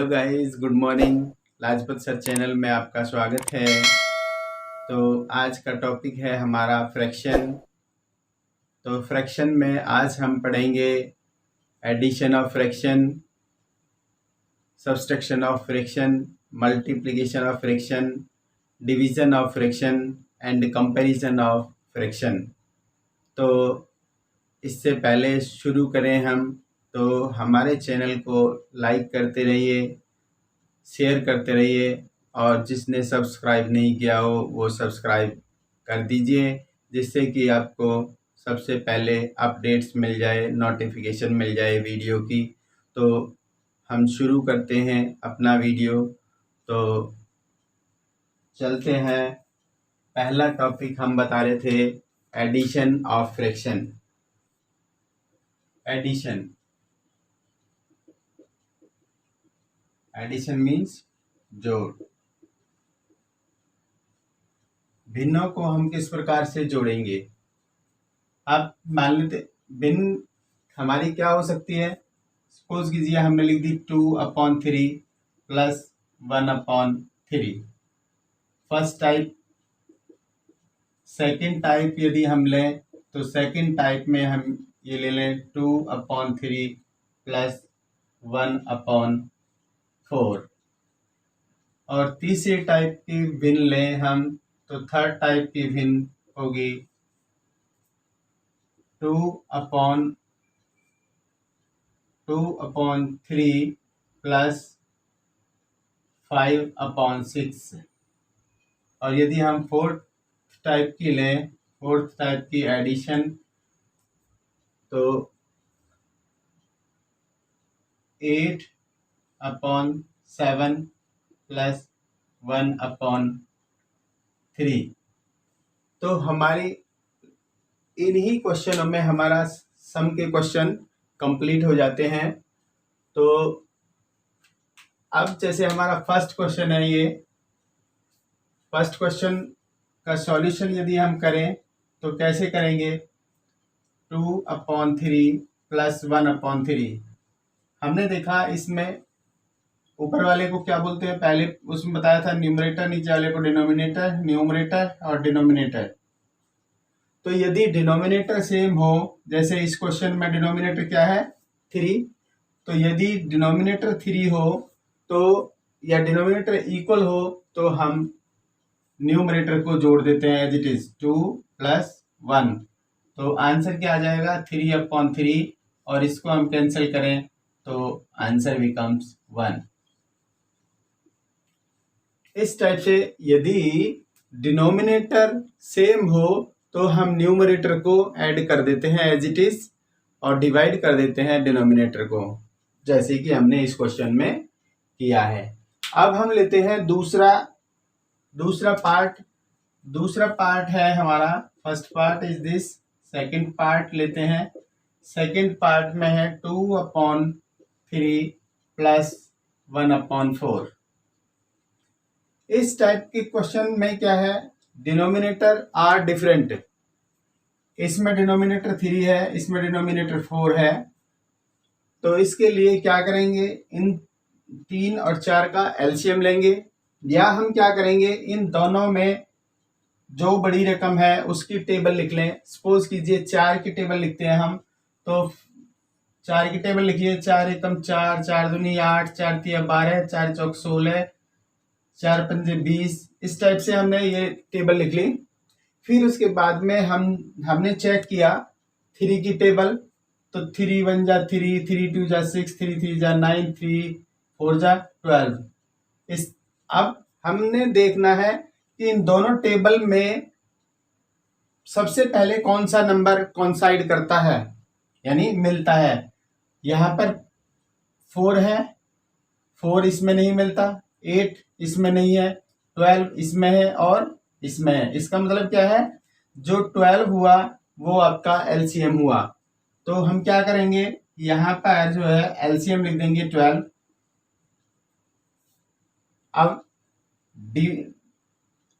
Hello guys, good morning. Lajpat sir channel में आपका स्वागत है। तो आज का टॉपिक है हमारा फ्रैक्शन। तो फ्रैक्शन में आज हम पढ़ेंगे addition of fraction, subtraction of fraction, multiplication of fraction, division of fraction and comparison of fraction. तो इससे पहले शुरू करें हम, तो हमारे चैनल को लाइक करते रहिए, शेयर करते रहिए और जिसने सब्सक्राइब नहीं किया हो वो सब्सक्राइब कर दीजिए, जिससे कि आपको सबसे पहले अपडेट्स मिल जाए, नोटिफिकेशन मिल जाए वीडियो की। तो हम शुरू करते हैं अपना वीडियो। तो चलते हैं। पहला टॉपिक हम बता रहे थे addition of fraction. Addition means जोड़। भिन्नों को हम किस प्रकार से जोड़ेंगे? आप मान लेते भिन्न हमारी क्या हो सकती है। सपोज कीजिए हमने लिख दी 2/3 plus 1/3, first type. Second type यदि हम लें तो सेकंड टाइप में हम ये ले लें 2/3 प्लस 1/4। और तीसरे टाइप की भिन्न लें हम तो थर्ड टाइप की भिन्न होगी 2/3 प्लस 5/6। और यदि हम फोर्थ टाइप की लें, फोर्थ टाइप की एडिशन, तो 8/7 प्लस 1/3। तो हमारी इन्हीं क्वेश्चनों में हमारा सम के क्वेश्चन कंप्लीट हो जाते हैं। तो अब जैसे हमारा फर्स्ट क्वेश्चन है, ये फर्स्ट क्वेश्चन का सॉल्यूशन यदि हम करें तो कैसे करेंगे? 2/3 प्लस 1/3। हमने देखा इसमें ऊपर वाले को क्या बोलते हैं, पहले उसमें बताया था न्यूमरेटर, नीचे वाले को डिनोमिनेटर, न्यूमरेटर और डिनोमिनेटर। तो यदि डिनोमिनेटर सेम हो, जैसे इस क्वेश्चन में डिनोमिनेटर क्या है 3, तो यदि डिनोमिनेटर 3 हो तो या डिनोमिनेटर इक्वल हो तो हम न्यूमरेटर को जोड़ देते हैं एज इट इज 2 + 1। तो आंसर क्या आ जाएगा 3/3, और इसको हम कैंसिल करें तो आंसर बिकम्स 1। इस टाइप से यदि डिनोमिनेटर सेम हो तो हम न्यूमरेटर को ऐड कर देते हैं एज इट इज और डिवाइड कर देते हैं डिनोमिनेटर को, जैसे कि हमने इस क्वेश्चन में किया है। अब हम लेते हैं दूसरा पार्ट। दूसरा पार्ट है हमारा, first part is this, second part लेते हैं। सेकंड पार्ट में है 2/3 प्लस 1/4। इस टाइप के क्वेश्चन में क्या है, डिनोमिनेटर आर डिफरेंट। इसमें डिनोमिनेटर 3 है, इसमें डिनोमिनेटर 4 है। तो इसके लिए क्या करेंगे, इन 3 और 4 का एलसीएम लेंगे, या हम क्या करेंगे, इन दोनों में जो बड़ी रकम है उसकी टेबल लिख लें। सपोज कीजिए 4 की टेबल लिखते हैं हम, तो 4 की टेबल लिखिए। 4 एकम 4, 4 दूनी 8, 4 तिया 12, 4 चौक 16, 4 पंजे 20। इस टाइप से हमने ये टेबल लिख ली। फिर उसके बाद में हमने चेक किया 3 की टेबल, तो 3 1 जा 3, 3 2 जा 6, 3 3 जा 9, 3 4 जा 12। अब हमने देखना है कि इन दोनों टेबल में सबसे पहले कौन सा नंबर कोइंसाइड करता है, यानी मिलता है। यहां पर 4 है, 4 इसमें नहीं मिलता, 8 इसमें नहीं है, 12 इसमें है और इसमें है। इसका मतलब क्या है, जो 12 हुआ वो आपका एलसीएम हुआ। तो हम क्या करेंगे, यहां पर जो है एलसीएम लिख देंगे 12। अब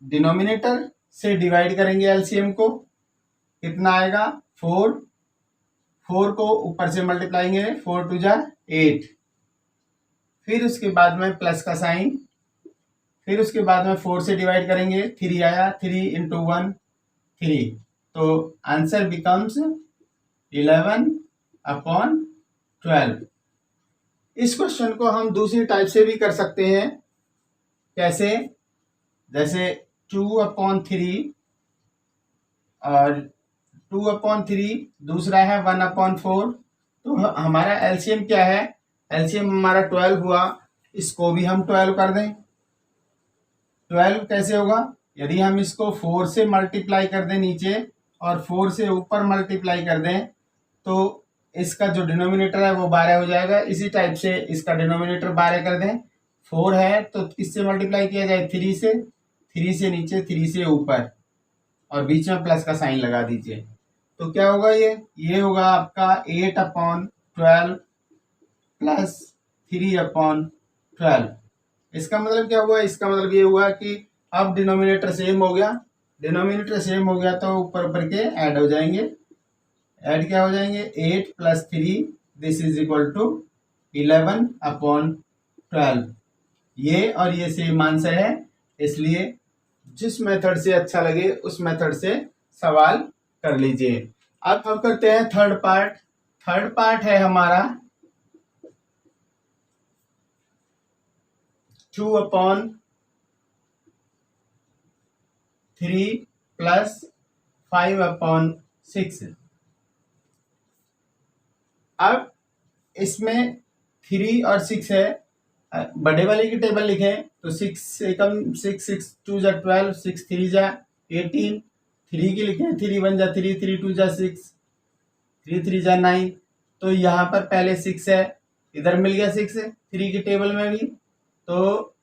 डिनोमिनेटर से डिवाइड करेंगे एलसीएम को, कितना आएगा 4। 4 को ऊपर से मल्टीप्लाएंगे, 4 2 जा 8। फिर उसके बाद में प्लस का साइन, फिर उसके बाद में 4 से डिवाइड करेंगे, 3 आया, 3 इंटू 1 3, तो आंसर बिकम्स 11/12। इस क्वेश्चन को हम दूसरी टाइप से भी कर सकते हैं। कैसे? जैसे 2/3 और 2/3, दूसरा है 1/4। तो हमारा एलसीएम क्या है? एलसीएम हमारा 12 हुआ, इसको भी हम 12 कर दें। 12 कैसे होगा? यदि हम इसको 4 से मल्टीप्लाई कर दें नीचे और 4 से ऊपर मल्टीप्लाई कर दें तो इसका जो डिनोमिनेटर है वो 12 हो जाएगा। इसी टाइप से इसका डिनोमिनेटर 12 कर दें। 4 है तो किससे मल्टीप्लाई किया जाए? 3 से। 3 से नीचे, 3 से ऊपर, और बीच में प्लस का साइन लगा दीजिए। तो क्या होगा? ये होगा आपका 8/12 प्लस 3/12। इसका मतलब क्या हुआ? इसका मतलब ये हुआ कि अब डिनोमिनेटर सेम हो गया। डिनोमिनेटर सेम हो गया तो ऊपर ऊपर के ऐड हो जाएंगे। ऐड क्या हो जाएंगे? 8 + 3 दिस इज इक्वल टू 11/12। ये और ये सेम आंसर है, इसलिए जिस मेथड से अच्छा लगे उस मेथड से सवाल कर लीजिए। अब हम करते हैं थर्ड पार्ट। थर्ड पार्ट है हमारा 2/3 प्लस 5/6। अब इसमें 3 और 6 है। बड़े वाले की टेबल लिखें तो 6 से कम, 6 2 जा 12, 6 3 जा 18। 3 की लिखें, 3 1 जा 3, 3 2 जा 6, 3 3 जा 9। तो यहाँ पर पहले 6 है, इधर मिल गया 6 3 की टेबल में भी, तो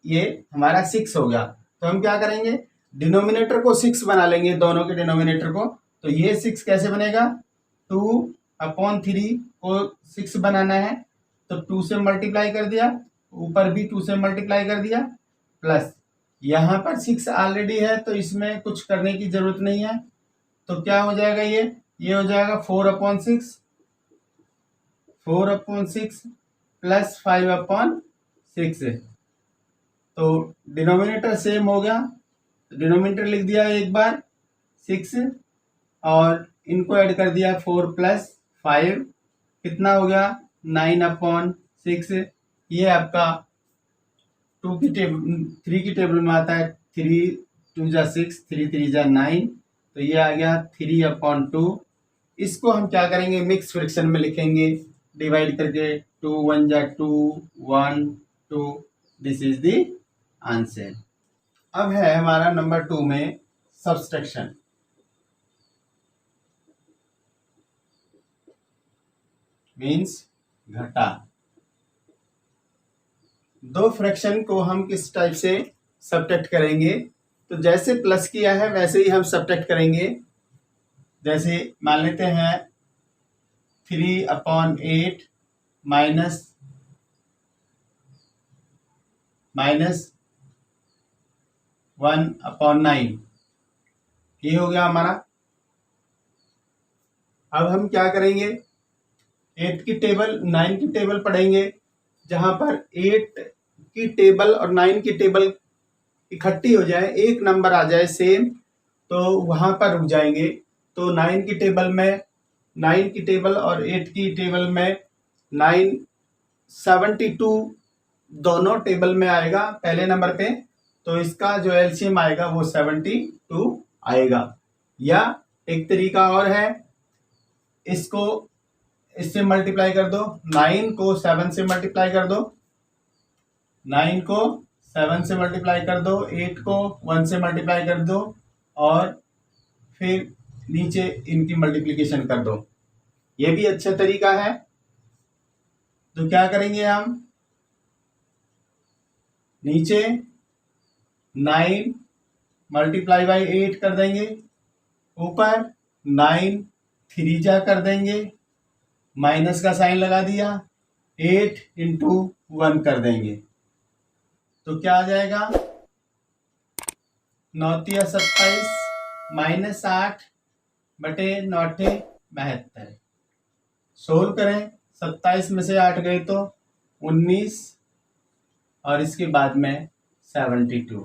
ये हमारा 6 हो गया। तो हम क्या करेंगे? डिनोमिनेटर को 6 बना लेंगे, दोनों के डिनोमिनेटर को। तो ये 6 कैसे बनेगा? 2/3 को 6 बनाना है तो 2 से मल्टीप्लाई कर दिया, ऊपर भी 2 से मल्टीप्लाई कर दिया, प्लस यहाँ पर 6 ऑलरेडी है तो इसमें कुछ करने की जरूरत नहीं है। तो क्या हो जाएगा? ये हो जाएगा 4/6, 4/6 प्लस 5/6। तो डिनोमिनेटर सेम हो गया, डिनोमिनेटर लिख दिया एक बार 6 और इनको ऐड कर दिया 4 + 5, कितना हो गया? 9/6। ये आपका 3 की टेबल में आता है। 3 2 जा 6, 3 3 जा 9, तो ये आ गया 3/2। इसको हम क्या करेंगे? मिक्स फ्रैक्शन में लिखेंगे, डिवाइड करके 2 1 जा 2, 1 2, दिस इज द आंसर। अब है हमारा नंबर 2 में सब्सट्रैक्शन, मीन्स घटा। दो फ्रैक्शन को हम किस टाइप से सब्ट्रैक्ट करेंगे? तो जैसे प्लस किया है वैसे ही हम सब्ट्रैक्ट करेंगे। जैसे मान लेते हैं 3/8 माइनस 1/9, ये हो गया हमारा। अब हम क्या करेंगे? 8 की टेबल 9 की टेबल पढ़ेंगे। जहां पर 8 की टेबल और 9 की टेबल इकट्ठी हो जाए, एक नंबर आ जाए सेम, तो वहां पर रुक जाएंगे। तो 9 की टेबल में 9 की टेबल और 8 की टेबल में 9 72 दोनों टेबल में आएगा पहले नंबर पे, तो इसका जो एलसीएम आएगा वो 72 आएगा। या एक तरीका और है, इसको इससे मल्टीप्लाई कर दो, 9 को 7 से मल्टीप्लाई कर दो, 9 को 7 से मल्टीप्लाई कर दो, 8 को 1 से मल्टीप्लाई कर दो और फिर नीचे इनकी मल्टीप्लिकेशन कर दो। ये भी अच्छा तरीका है। तो क्या करेंगे हम? नीचे 9 मल्टीप्लाई बाई 8 कर देंगे, ऊपर 9 3 जा कर देंगे, माइनस का साइन लगा दिया, 8 इंटू 1 कर देंगे। तो क्या आ जाएगा? 9 × 27 माइनस 8 बटे 9 × 72। सोल्व करें, 27 में से 8 गए तो 19 और इसके बाद में 72।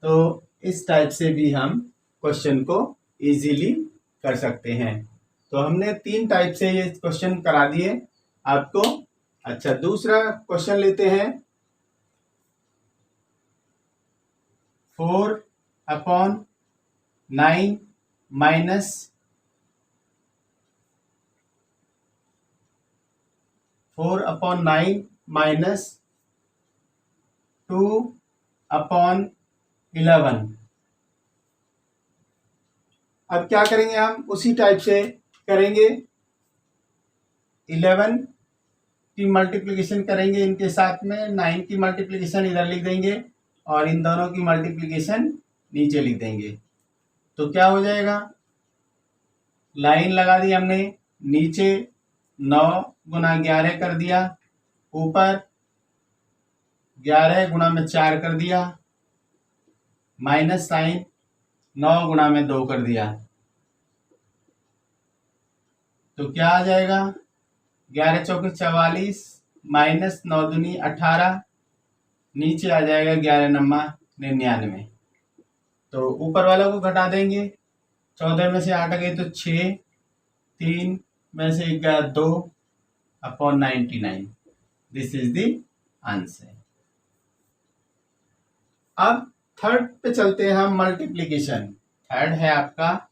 तो इस टाइप से भी हम क्वेश्चन को इजीली कर सकते हैं। तो हमने 3 टाइप से ये क्वेश्चन करा दिए आपको। अच्छा, दूसरा क्वेश्चन लेते हैं। 4/9 माइनस 4/9 माइनस 2/11। अब क्या करेंगे, हम उसी टाइप से करेंगे। 11 की मल्टीप्लिकेशन करेंगे इनके साथ में, 9 की मल्टीप्लिकेशन इधर लिख देंगे और इन दोनों की मल्टीप्लिकेशन नीचे लिख देंगे। तो क्या हो जाएगा, लाइन लगा दी हमने, नीचे 9 गुना 11 कर दिया, ऊपर 11 गुना में 4 कर दिया, माइनस साइन 9 गुना में 2 कर दिया। तो क्या आ जाएगा, 11 चौके 44 माइनस 9 दूनी 18, नीचे आ जाएगा 11 नम्मा 99। तो ऊपर वालों को घटा देंगे, 14 में से 8 गए तो 6, 3 में से 1 गया 2/99। This is the answer. अब थर्ड पे चलते हैं हम, मल्टीप्लिकेशन। थर्ड है आपका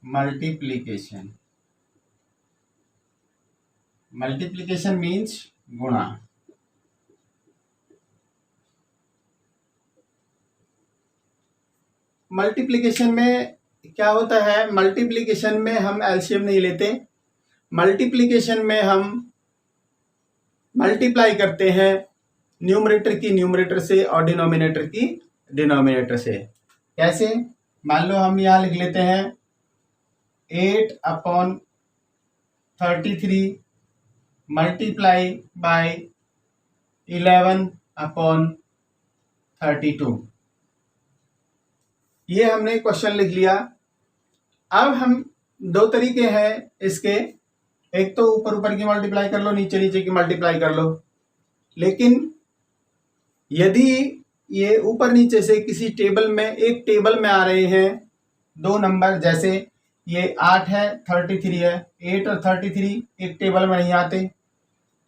मल्टीप्लिकेशन। मल्टीप्लिकेशन मीन्स गुणा। मल्टीप्लिकेशन में क्या होता है, मल्टीप्लिकेशन में हम एलसीएम नहीं लेते। मल्टीप्लिकेशन में हम मल्टीप्लाई करते हैं न्यूमरेटर की न्यूमरेटर से और डिनोमिनेटर की डिनोमिनेटर से। कैसे, मान लो हम यहाँ लिख लेते हैं 8/33 मल्टीप्लाई बाय 11/32। ये हमने क्वेश्चन लिख लिया। अब हम 2 तरीके हैं इसके, एक तो ऊपर ऊपर की मल्टीप्लाई कर लो, नीचे नीचे की मल्टीप्लाई कर लो। लेकिन यदि ये ऊपर नीचे से किसी टेबल में, एक टेबल में आ रहे हैं 2 नंबर, जैसे ये 8 है 33 है, 8 और 33 एक टेबल में नहीं आते।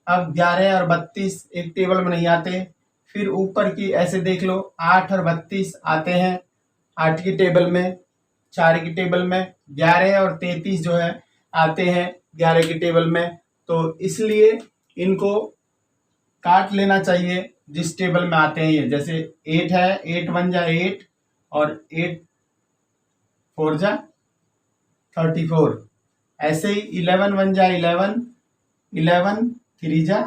अब 11 और 32 एक टेबल में नहीं आते। फिर ऊपर की ऐसे देख लो, 8 और 32 आते हैं 8 की टेबल में, 4 की टेबल में। 11 और 33 जो है आते हैं 11 की टेबल में। तो इसलिए इनको काट लेना चाहिए जिस टेबल में आते हैं ये। जैसे 8 है, 8 1 जा 8 और 8 4 जा 34। ऐसे ही 11 1 जा 11, 11 3 जा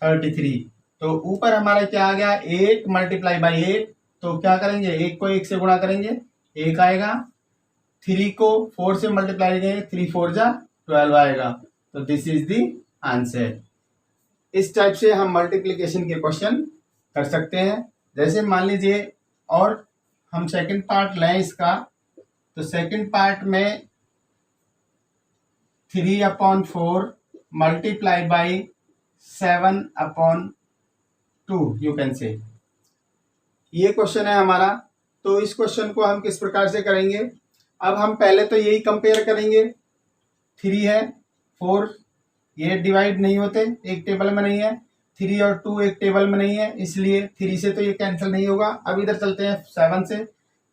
33। तो ऊपर हमारा क्या आ गया, 8 मल्टीप्लाई बाई 8। तो क्या करेंगे, 1 को 1 से गुणा करेंगे, 1 आएगा। 3 को 4 से मल्टीप्लाई करेंगे, 3 4 जा 12 आएगा। तो दिस इज द आंसर। इस टाइप से हम मल्टीप्लिकेशन के क्वेश्चन कर सकते हैं। जैसे मान लीजिए, और हम सेकंड पार्ट लें इसका, तो सेकंड पार्ट में 3/4 multiply by 7/2 you can say. ये क्वेश्चन है हमारा। तो इस क्वेश्चन को हम किस प्रकार से करेंगे, अब हम पहले तो यही कंपेयर करेंगे। 3 है 4, ये डिवाइड नहीं होते, एक टेबल में नहीं है। 3 और 2 एक टेबल में नहीं है, इसलिए 3 से तो ये कैंसिल नहीं होगा। अब इधर चलते हैं 7 से।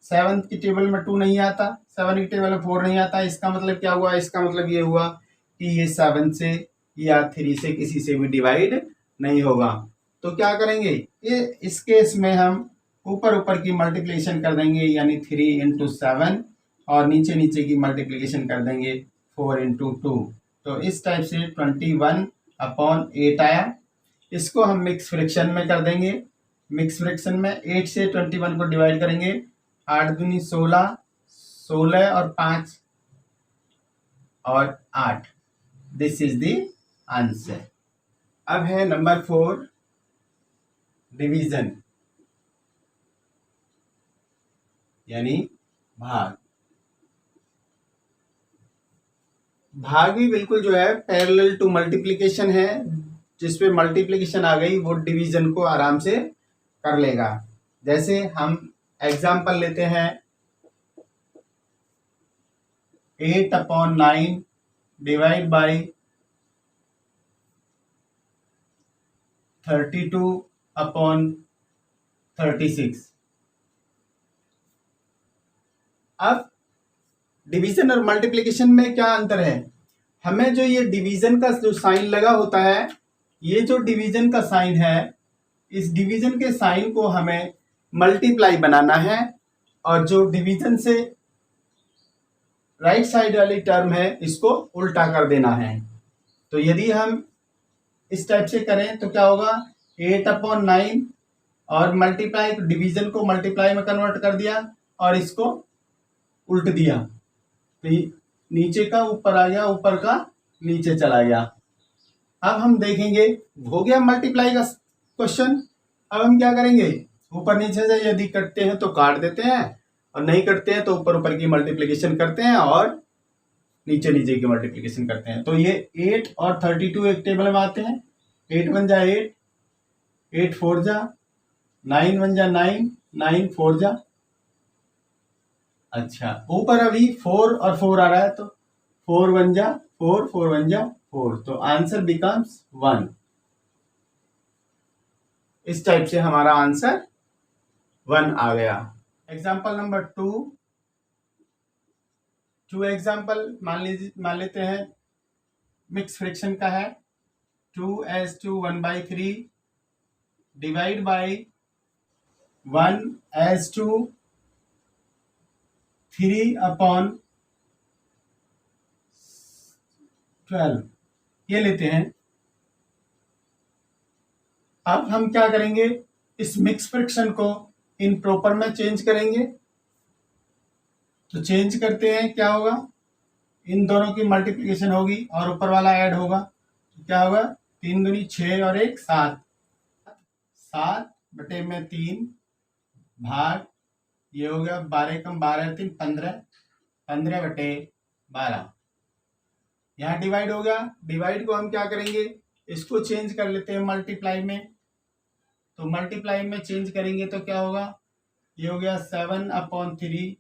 7 की टेबल में 2 नहीं आता, 7 की टेबल में 4 नहीं आता। इसका मतलब क्या हुआ, इसका मतलब ये हुआ कि ये 7 से या 3 से किसी से भी डिवाइड नहीं होगा। तो क्या करेंगे, ये इस केस में हम ऊपर ऊपर की मल्टीप्लिकेशन कर देंगे, यानी 3 × 7, और नीचे नीचे की मल्टीप्लिकेशन कर देंगे 4 × 2। तो इस टाइप से 21/8 आया। इसको हम मिक्स फ्रैक्शन में कर देंगे। मिक्स फ्रैक्शन में 8 से 21 को डिवाइड करेंगे, 8 दूनी 16, 16 और 5 और 8। This is the answer. अब है नंबर 4, डिवीजन यानी भाग। भाग भी बिल्कुल जो है पैरेलल टू मल्टीप्लिकेशन है। जिसपे मल्टीप्लिकेशन आ गई वो डिवीजन को आराम से कर लेगा। जैसे हम एग्जाम्पल लेते हैं 8/9 डिवाइड बाई 32/36। अब डिवीजन और मल्टीप्लिकेशन में क्या अंतर है? हमें जो ये डिवीजन का जो साइन लगा होता है, ये जो डिवीजन का साइन है, इस डिवीजन के साइन को हमें मल्टीप्लाई बनाना है और जो डिवीजन से राइट साइड वाली टर्म है इसको उल्टा कर देना है। तो यदि हम इस टाइप से करें तो क्या होगा, 8/9 और मल्टीप्लाई, डिवीजन को मल्टीप्लाई में कन्वर्ट कर दिया और इसको उल्ट दिया, तो नीचे का ऊपर आ गया, ऊपर का नीचे चला गया। अब हम देखेंगे, हो गया मल्टीप्लाई का क्वेश्चन। अब हम क्या करेंगे, ऊपर नीचे से यदि कटते हैं तो काट देते हैं और नहीं कटते हैं तो ऊपर ऊपर की मल्टीप्लिकेशन करते हैं और नीचे नीचे की मल्टीप्लिकेशन करते हैं। तो ये 8 और 32 एक टेबल में आते हैं। 8 1 जा 8, 8 4 जा 9, 1 जा 9, 9 4 जा। अच्छा, ऊपर अभी 4 और 4 आ रहा है तो 4 1 जा 4, 4 1 जा 4, तो आंसर बिकम्स 1। इस टाइप से हमारा आंसर 1 आ गया। एग्जाम्पल नंबर 2 एग्जाम्पल मान लेते हैं मिक्स फ्रैक्शन का है। 2s2 1/3 डिवाइड बाई 1s2 3/12 ये लेते हैं। अब हम क्या करेंगे, इस मिक्स फ्रैक्शन को इन प्रॉपर में चेंज करेंगे। तो चेंज करते हैं, क्या होगा, इन दोनों की मल्टीप्लिकेशन होगी और ऊपर वाला ऐड होगा। तो क्या होगा, 3 दूनी 6 और 1 7, 7/3 भाग, ये हो गया 12 कम 12 3 15, 15/12। यहाँ डिवाइड हो गया। डिवाइड को हम क्या करेंगे, इसको चेंज कर लेते हैं मल्टीप्लाई में। तो मल्टीप्लाई में चेंज करेंगे तो क्या होगा, ये हो गया 7/3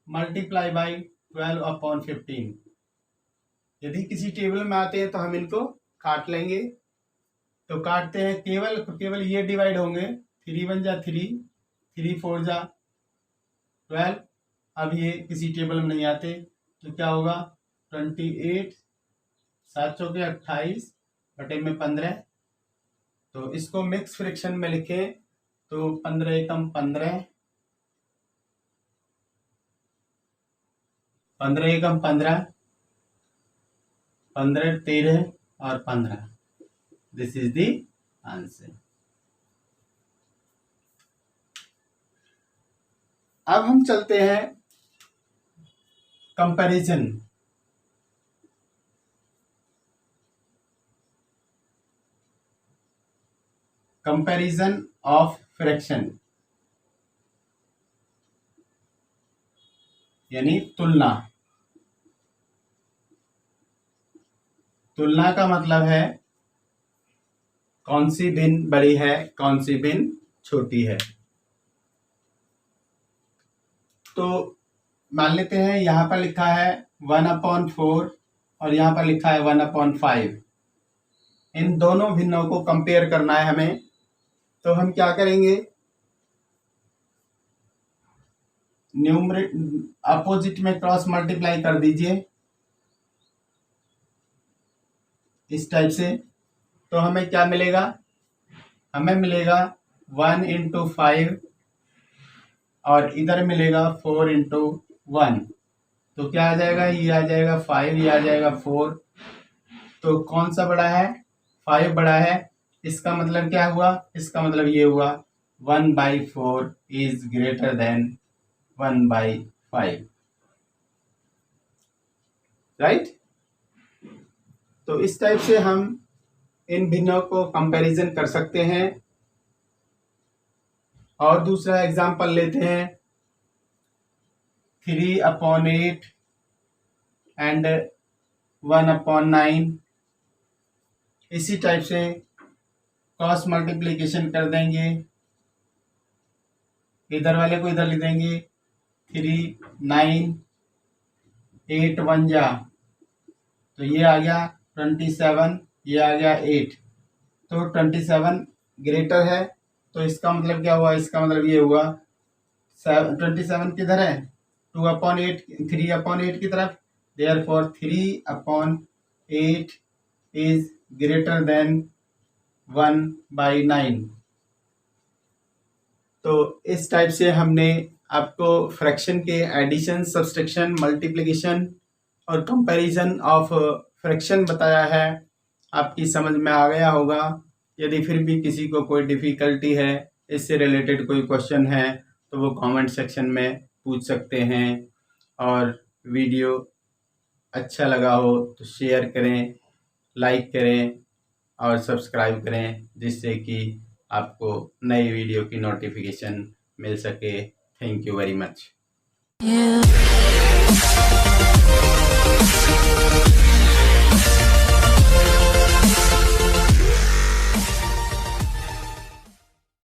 मल्टीप्लाई बाई 12/15। यदि किसी टेबल में आते हैं तो हम इनको काट लेंगे। तो काटते हैं, केवल ये डिवाइड होंगे। 3 1 जा 3, 3 4 जा 12। अब ये किसी टेबल में नहीं आते तो क्या होगा, 28 7 चौके 28 बटे में 15। तो इसको मिक्स फ्रैक्शन में लिखे तो 15 एकम 15, 15 एकम 15, 15 13 और 15। This is the answer. अब हम चलते हैं कंपैरिजन। कंपैरिजन ऑफ फ्रैक्शन यानी तुलना। तुलना का मतलब है कौन सी भिन्न बड़ी है, कौन सी भिन्न छोटी है। तो मान लेते हैं यहाँ पर लिखा है 1/4 और यहाँ पर लिखा है 1/5। इन दोनों भिन्नों को कंपेयर करना है हमें। तो हम क्या करेंगे, न्यूमरेट अपोजिट में क्रॉस मल्टीप्लाई कर दीजिए इस टाइप से। तो हमें क्या मिलेगा, हमें मिलेगा 1 × 5 और इधर मिलेगा 4 × 1। तो क्या आ जाएगा, ये आ जाएगा 5, ये आ जाएगा 4। तो कौन सा बड़ा है, 5 बड़ा है। इसका मतलब क्या हुआ, इसका मतलब ये हुआ 1/4 इज ग्रेटर देन 1/5, राइट। तो इस टाइप से हम इन भिन्नों को कंपैरिजन कर सकते हैं। और दूसरा एग्जांपल लेते हैं 3/8 एंड 1/9। इसी टाइप से क्रॉस मल्टीप्लीकेशन कर देंगे, इधर वाले को इधर लिख देंगे 3 9 8 1 जा, तो ये आ गया 27, ये आ गया 8, तो 27 ग्रेटर है, तो इसका मतलब क्या हुआ, इसका मतलब ये हुआ 27 किधर है 2/8 3/8 की तरफ, देयरफॉर 3/8 इज ग्रेटर देन 1/9। तो इस टाइप से हमने आपको फ्रैक्शन के एडिशन, सब्सट्रैक्शन, मल्टीप्लिकेशन और कंपैरिजन ऑफ फ्रैक्शन बताया है। आपकी समझ में आ गया होगा। यदि फिर भी किसी को कोई डिफ़िकल्टी है, इससे रिलेटेड कोई क्वेश्चन है, तो वो कमेंट सेक्शन में पूछ सकते हैं। और वीडियो अच्छा लगा हो तो शेयर करें, लाइक करें और सब्सक्राइब करें, जिससे कि आपको नई वीडियो की नोटिफिकेशन मिल सके। Thank you very much.